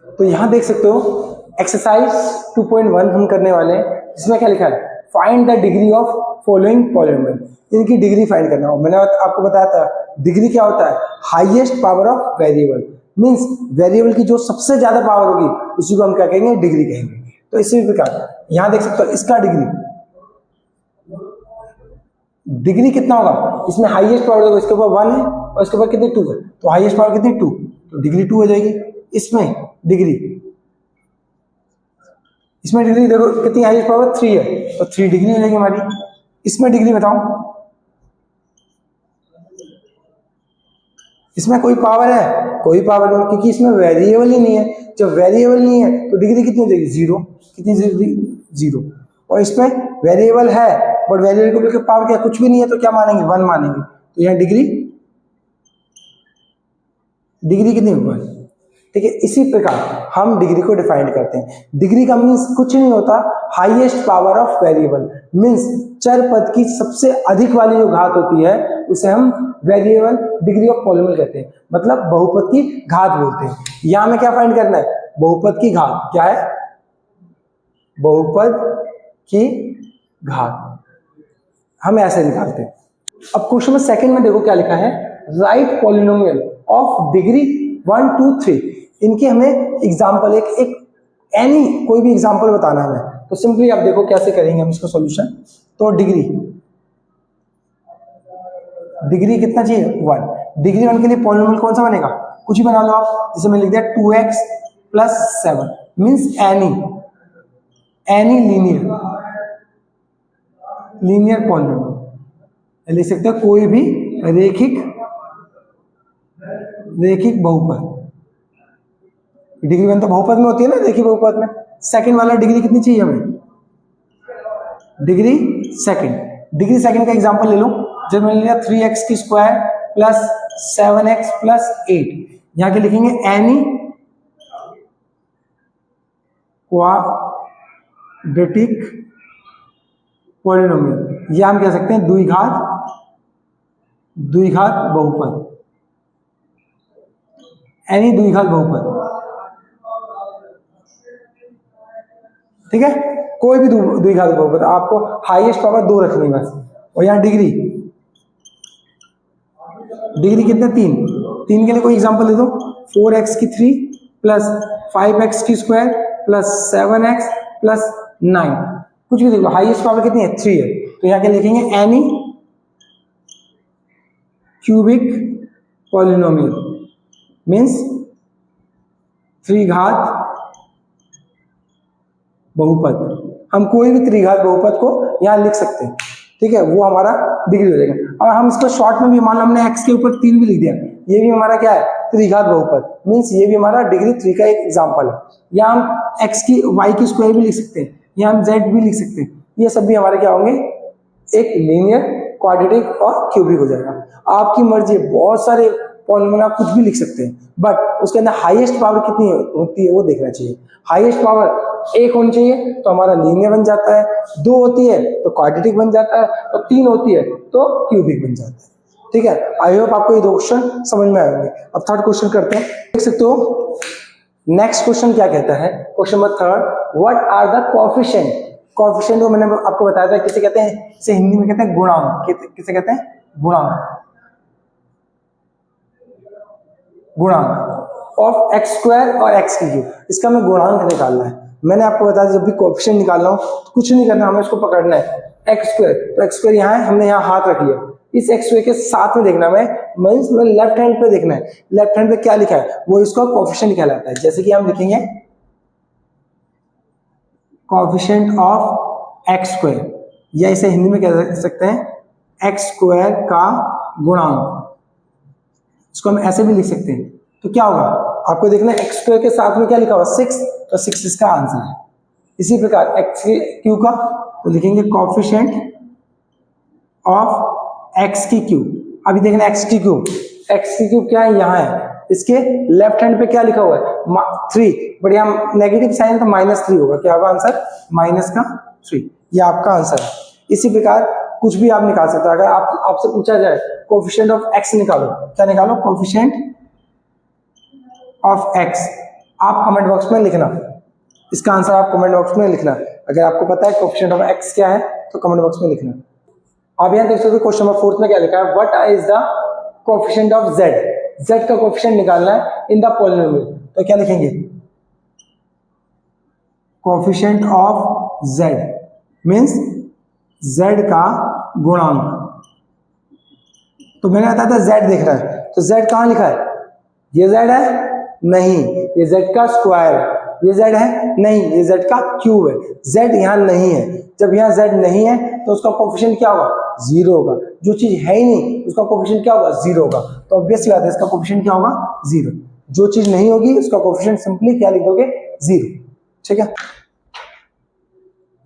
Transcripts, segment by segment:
तो यहाँ देख सकते हो एक्सरसाइज 2.1 हम करने वाले हैं, जिसमें क्या लिखा है, find the degree of following polynomial. इनकी डिग्री फाइंड करना हो। मैंने आपको बताया था डिग्री क्या होता है, highest power of variable, means variable की जो सबसे ज्यादा पावर होगी उसी को हम क्या कहेंगे, डिग्री कहेंगे। तो इसी प्रकार यहाँ देख सकते हो इसका डिग्री कितना होगा, इसमें हाईएस्ट पावर देखो, इसके ऊपर 1 है और इसके ऊपर कितनी 2 है, तो हाईएस्ट पावर कितनी 2, तो डिग्री 2 हो जाएगी। इसमें डिग्री देखो कितनी हाईएस्ट पावर 3 है, तो 3 डिग्री हो जाएगी हमारी। इसमें डिग्री बताओ, इसमें कोई पावर है, कोई पावर नहीं, क्योंकि इसमें वेरिएबल ही नहीं है। जब वेरिएबल नहीं है तो डिग्री कितनी हो जाएगी, 0। कितनी डिग्री, 0। और इसमें वेरिएबल है बट वेरिएबल को लेकर पावर क्या, कुछ भी नहीं है, तो क्या मानेंगे, 1 मानेंगे। तो यहाँ डिग्री कितनी होगी, ठीक है। इसी प्रकार हम डिग्री को डिफाइन करते हैं। डिग्री का मीन्स कुछ नहीं होता, highest power of variable, means चर पद की सबसे अधिक वाली जो घात होती है उसे हम वेरिएबल डिग्री ऑफ पॉलिनोमियल कहते हैं, मतलब बहुपद की घात बोलते हैं। यहां में क्या फाइंड करना है, बहुपद की घात। क्या है, बहुपद की घात हम ऐसे निकालते हैं। अब क्वेश्चन में सेकंड में देखो क्या लिखा है, राइट पॉलिनोमियल ऑफ डिग्री 1, 2, 3। इनके हमें एग्जाम्पल एक एनी कोई भी एग्जाम्पल बताना है। तो सिंपली आप देखो कैसे करेंगे हम इसको सॉल्यूशन। तो डिग्री कितना चाहिए, 1। डिग्री 1 के लिए पॉलिनोमियल कौन सा बनेगा, कुछ ही बना लो आप। जैसे मैंने लिख दिया 2x + 7 means any linear polynomial, लिख सकते हैं कोई भी रेखिक बहुपद। डिग्री 1 तो बहुपद में होती है ना, रेखिक बहुपद में। सेकंड वाला डिग्री कितनी चाहिए हमें, डिग्री सेकंड का एग्जांपल ले लो। जब मैंने लिया 3x² + 7x + 8, यहां के लिखेंगे एनी क्वाड्रेटिक पॉलिनोमियल, या हम कह सकते हैं द्विघात बहुपद, एनी द्विघात बहुपद, ठीक है। कोई भी द्विघात बहुपद, आपको हाईएस्ट पावर 2 रखनी है बस। और यहाँ डिग्री कितने, 3 के लिए कोई एग्जांपल दे दो। 4x³ + 5x² + 7x + 9, कुछ भी देख लो, हाईएस्ट पावर कितनी है, 3 है। तो यहाँ के लिखेंगे एनी क्यूबिक पॉलिनोमियल, मीन्स त्रिघात बहुपद। हम कोई भी त्रिघात बहुपद को यहाँ लिख सकते हैं, ठीक है, वो हमारा डिग्री हो जाएगा। और हम इसको शॉर्ट में भी, मान लो हमने x के ऊपर 3 भी लिख दिया, ये भी हमारा क्या है, त्रिघात बहुपद, मीन्स ये भी हमारा डिग्री 3 का एक एग्जांपल है। या हम y² भी लिख सकते हैं, या हम z भी लिख सकते हैं। ये सब भी हमारे क्या होंगे, एक लीनियर, क्वाड्रेटिक और क्यूबिक हो जाएगा। आपकी मर्जी, बहुत सारे पॉलिनोमियल आप कुछ भी लिख सकते हैं, बट उसके अंदर हाईएस्ट पावर कितनी होती है वो देखना चाहिए। हाईएस्ट पावर 1 होनी चाहिए तो हमारा लीनियर बन जाता है, 2 होती है तो क्वाड्रेटिक बन जाता है, और 3 होती है तो क्यूबिक बन जाता है, ठीक है। आई होप आपको ये 2 क्वेश्चन समझ में आएंगे। अब थर्ड क्वेश्चन करते हैं, देख सकते हो नेक्स्ट क्वेश्चन क्या कहता है, question number 3, what are the coefficient. Coefficient को मैंने आपको बताया था, किसे कहते हैं, इसे हिंदी में कहते हैं गुणांक। किसे कहते हैं, गुणांक ऑफ x² और x³। इसका हमें गुणांक निकालना है। मैंने आपको बताया जब भी कोएफिशिएंट निकालना हो तो कुछ नहीं करना, हमें इसको पकड़ना है। x², तो x² यहाँ है, हमने यहाँ हाथ रख लिया, इस x² के साथ में देखना है, मींस में लेफ्ट हैंड पे देखना है। लेफ्ट हैंड पे क्या लिखा है, वो इसका कोएफिशिएंट कहलाता है। जैसे कि हम लिखेंगे कोएफिशिएंट ऑफ x², या इसे हिंदी में कह सकते हैं x² का गुणांक। इसको हम ऐसे भी लिख सकते हैं। तो क्या होगा, आपको देखना है x² के साथ में क्या लिखा हुआ, 6, तो 6 इसका आंसर है। इसी प्रकार x³ का तो लिखेंगे कोएफिशिएंट ऑफ x³। अभी देखना x³ क्या है, यहाँ है, इसके लेफ्ट हैंड पे क्या लिखा हुआ है, 3, बट यहाँ नेगेटिव साइन तो -3 होगा। क्या होगा आंसर, -3, ये आपका आंसर है। इसी प्रकार कुछ भी आप निकाल सकते हैं। अगर आपसे पूछा जाए कोएफिशिएंट ऑफ x निकालो, क्या निकालो, कोएफिशिएंट ऑफ x, आप कमेंट बॉक्स में लिखना, इसका आंसर आप कमेंट बॉक्स में लिखना। अगर आपको पता है कोएफिशिएंट ऑफ एक्स क्या है तो कमेंट बॉक्स में लिखना। आप यहाँ देख सकते हो क्वेश्चन नंबर 4 में क्या लिखा है, what is the coefficient of Z, Z का कोएफिशिएंट निकालना है इन द पॉलिनोमियल। तो क्या लिखेंगे, coefficient of Z means Z का गुणांक। तो मैंने बताया था जेड देखना है, तो जेड कहाँ लिखा है, ये जेड है नहीं, ये जेड का स्क्वायर है, ये जेड है नहीं, ये जेड का क्यूब है, जेड यहाँ नहीं है। जब यहाँ जेड नहीं है तो उसका कोएफिशिएंट क्या होगा, जीरो होगा। जो चीज है ही नहीं उसका कोएफिशिएंट क्या होगा, जीरो होगा। तो ऑब्वियस सी बात है इसका कोएफिशिएंट क्या होगा, जीरो। जो चीज नहीं होगी उसका कोएफिशिएंट सिंपली क्या लिख दोगे, जीरो। ठीक है,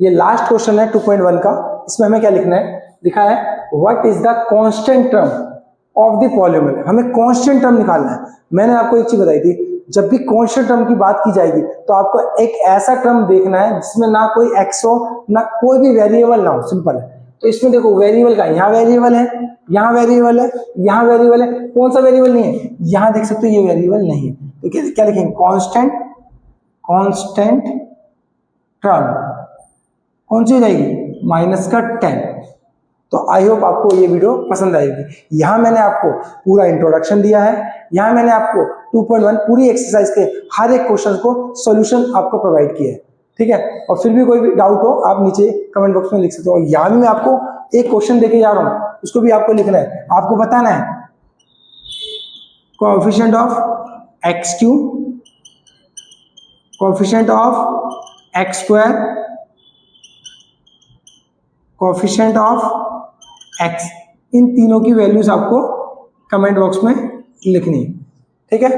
ये लास्ट क्वेश्चन है 2.1 का। इसमें हमें क्या लिखना है, लिखा है what is the constant term of the polynomial. हमें कांस्टेंट टर्म निकालना है। मैंने आपको एक चीज बताई थी, जब भी कांस्टेंट टर्म की बात की जाएगी तो आपको एक ऐसा टर्म देखना है जिसमें ना कोई एक्स हो ना कोई भी वेरिएबल ना हो, सिंपल है। तो इसमें देखो वेरिएबल का यहाँ वेरिएबल है, यहाँ वेरिएबल है, यहाँ वेरिएबल है, कौन सा वेरिएबल नहीं है, यहाँ देख सकते हो ये वेरिएबल नहीं है। तो क्या लिखेंगे, कांस्टेंट टर्म कौन सी हो जाएगी, माइनस का 10। तो आई होप आपको ये वीडियो पसंद आएगी। यहाँ मैंने आपको पूरा इंट्रोडक्शन दिया है, यहाँ मैंने आपको 2.1 पूरी एक्सरसाइज के हर एक क्वेश्चन को सॉल्यूशन आपको प्रोवाइड किया है। ठीक है, और फिर भी कोई भी डाउट हो आप नीचे कमेंट बॉक्स में लिख सकते हो। और यहाँ भी मैं आपको एक क्वेश्चन देके जा रहा हूँ, उसको भी आपको लिखना है। आपको बताना है coefficient of X cube, coefficient of X square, coefficient of X, इन तीनों की वैल्यूज आपको कमेंट बॉक्स में लिखनी है। ठीक है।